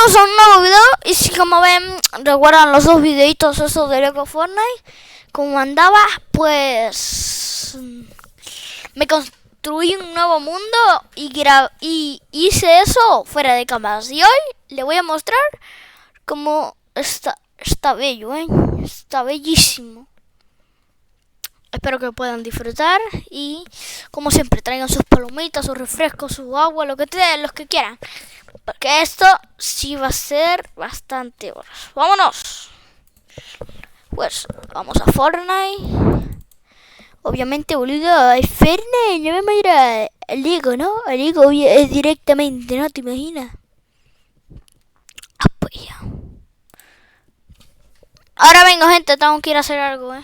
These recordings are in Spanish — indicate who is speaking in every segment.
Speaker 1: bienvenidos a un nuevo video. Y si como ven, recuerdan los dos videitos esos de Lego Fortnite, como andaba, pues me construí un nuevo mundo y hice eso fuera de cámaras. Y hoy le voy a mostrar cómo está bello, está bellísimo. Espero que puedan disfrutar y, como siempre, traigan sus palomitas, sus refrescos, su agua, lo que los que quieran. Porque esto sí va a ser bastante horas. ¡Vámonos! Pues vamos a Fortnite. Obviamente, boludo, es Fortnite. No vamos a ir a Lego, ¿no? A Lego es directamente, ¿no? ¿Te imaginas? Ah, pues ya. Ahora vengo, gente. Tengo que ir a hacer algo,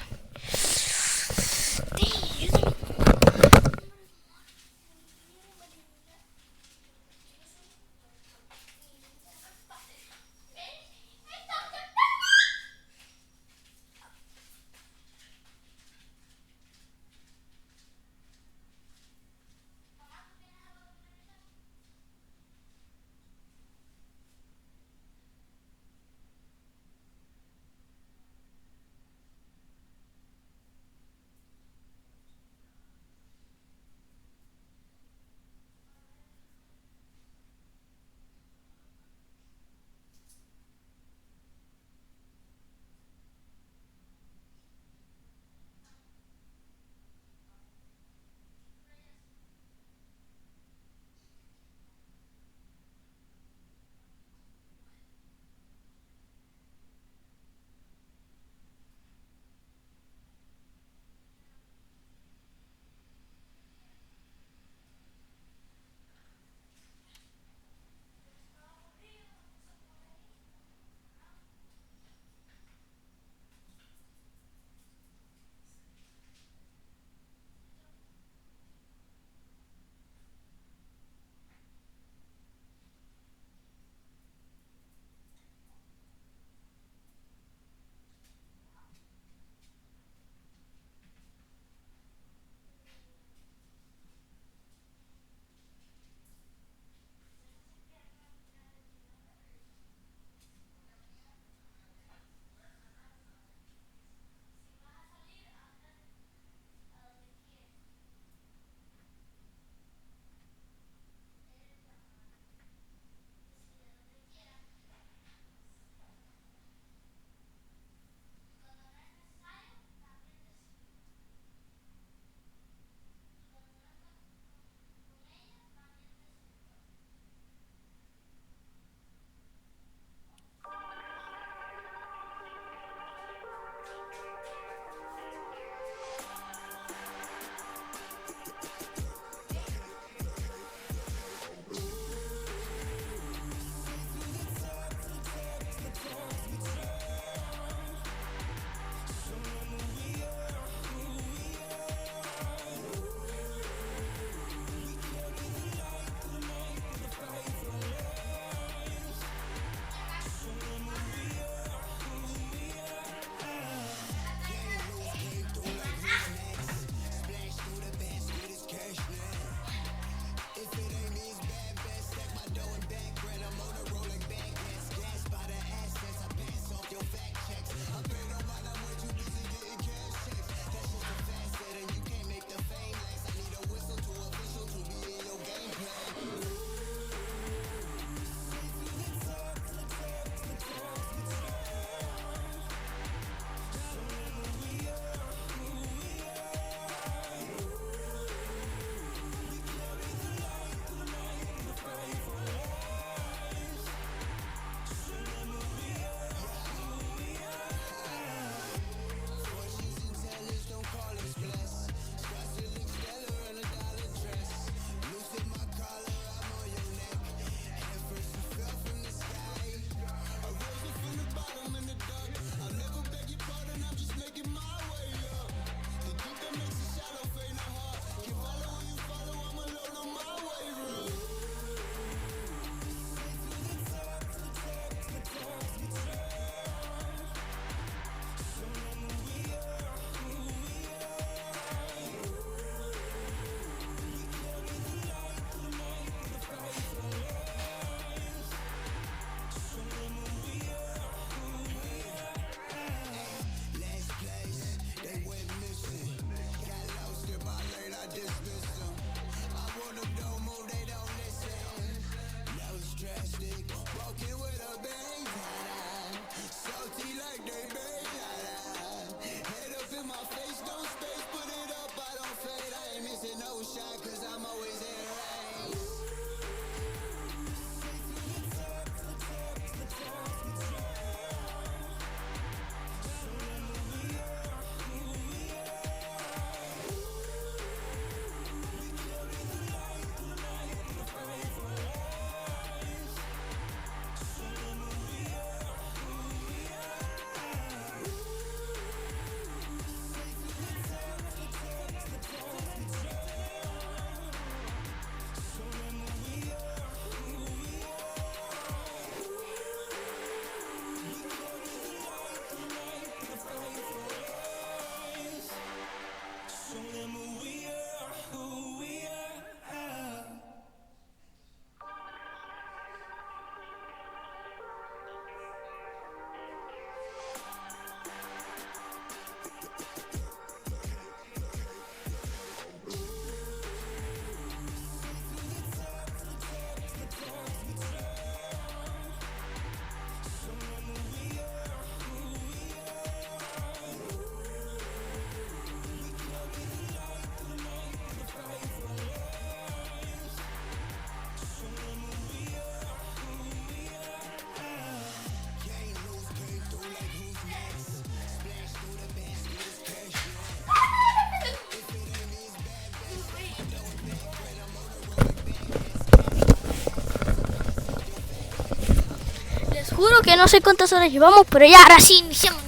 Speaker 1: juro que no sé cuántas horas llevamos, pero ya, ahora sí, iniciamos.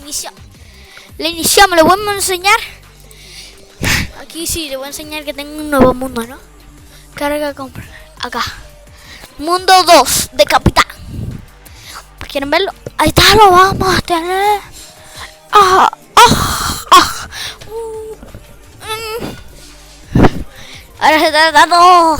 Speaker 1: Le iniciamos, le voy a enseñar. Aquí sí, le voy a enseñar que tengo un nuevo mundo, ¿no? Carga, compra. Acá. Mundo 2 de Capitán. ¿Quieren verlo? Ahí está, lo vamos a tener. Ahora se está dando.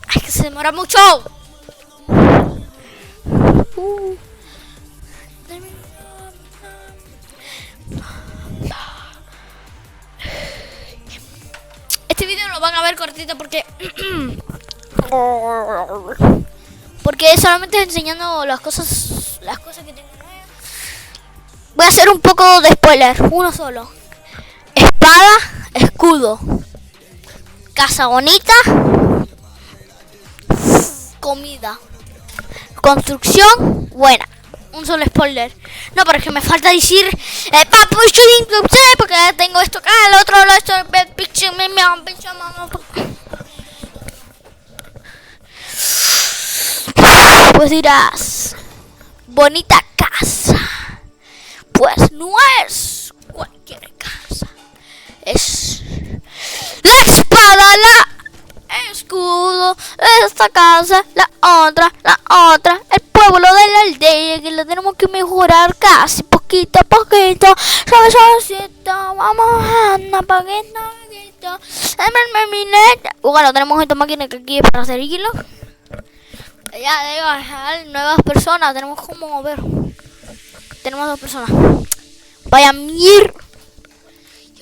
Speaker 1: Ay, que se demora mucho. Este video lo van a ver cortito porque es solamente enseñando las cosas que tengo nuevas. Voy a hacer un poco de spoiler, uno solo. Espada, escudo, casa bonita, comida, construcción buena. Un solo spoiler. No, pero es que me falta decir porque tengo esto acá, el otro, esto, pues dirás, bonita casa. Pues no es cualquier casa. Es la espada, la escudo, esta casa, la otra, el pueblo de la aldea que lo tenemos que mejorar casi poquito a poquito, suavecito, vamos a andar poquito. Bueno, tenemos esta máquina que aquí es para hacer hilo. Ya digo, nuevas personas, tenemos como mover. Tenemos 2 personas. Vaya mierda.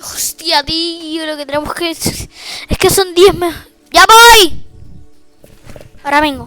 Speaker 1: Hostia, tío, lo que tenemos que... Es que son 10 más. ¡Ya voy! Ahora vengo.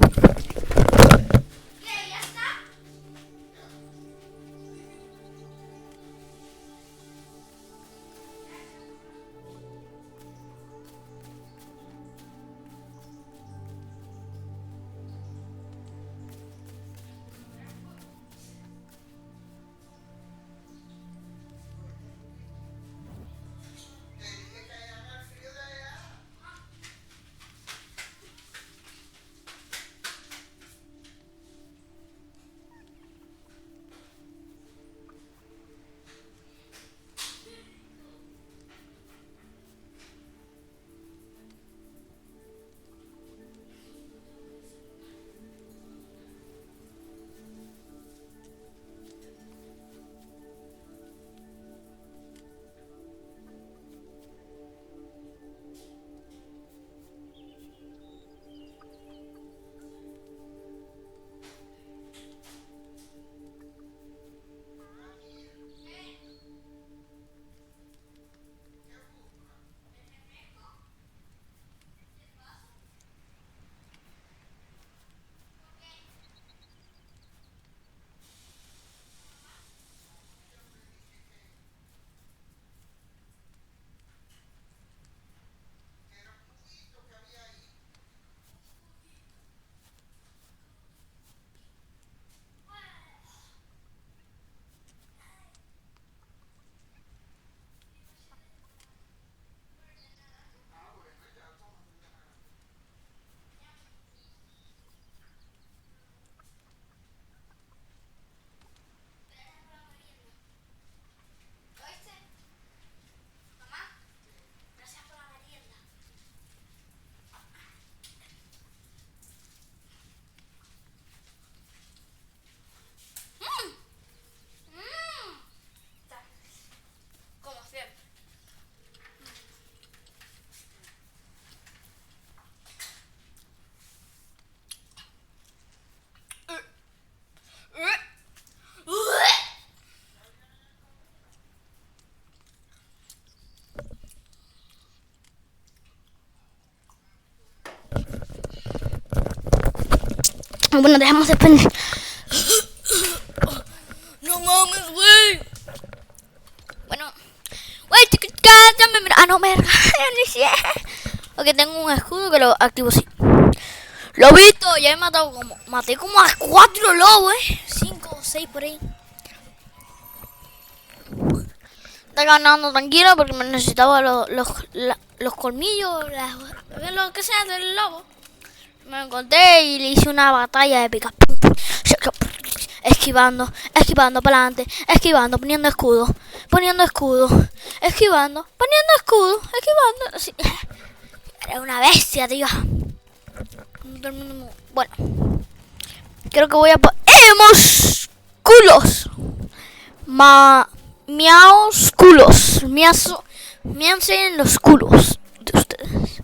Speaker 1: Bueno, dejamos de pensar. No mames, güey. Bueno, güey, ya me mira. Ah, no me regañes. Ok, tengo un escudo que lo activo así. Lo he visto, ya he matado maté como a 4 lobos, 5 o 6 por ahí. Está ganando tranquilo porque me necesitaba los colmillos, lo que sea del lobo. Me lo encontré y le hice una batalla épica. Esquivando para adelante, esquivando, poniendo escudo, esquivando, poniendo escudo, esquivando. Sí. Era una bestia, tío. Bueno, creo que voy a ¡hemos culos! Miaos culos. Mianse en los culos de ustedes.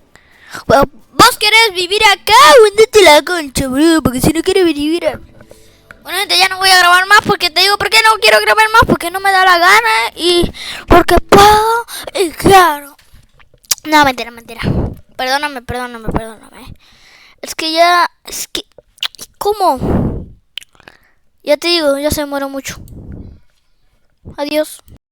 Speaker 1: Bueno, ¿vos querés vivir acá o andate la concha, boludo? Porque si no quieres vivir acá. Bueno, gente, ya no voy a grabar más porque te digo por qué no quiero grabar más. Porque no me da la gana y porque puedo y claro. No, mentira. Perdóname. Es que ¿cómo? Ya te digo, ya se muero mucho. Adiós.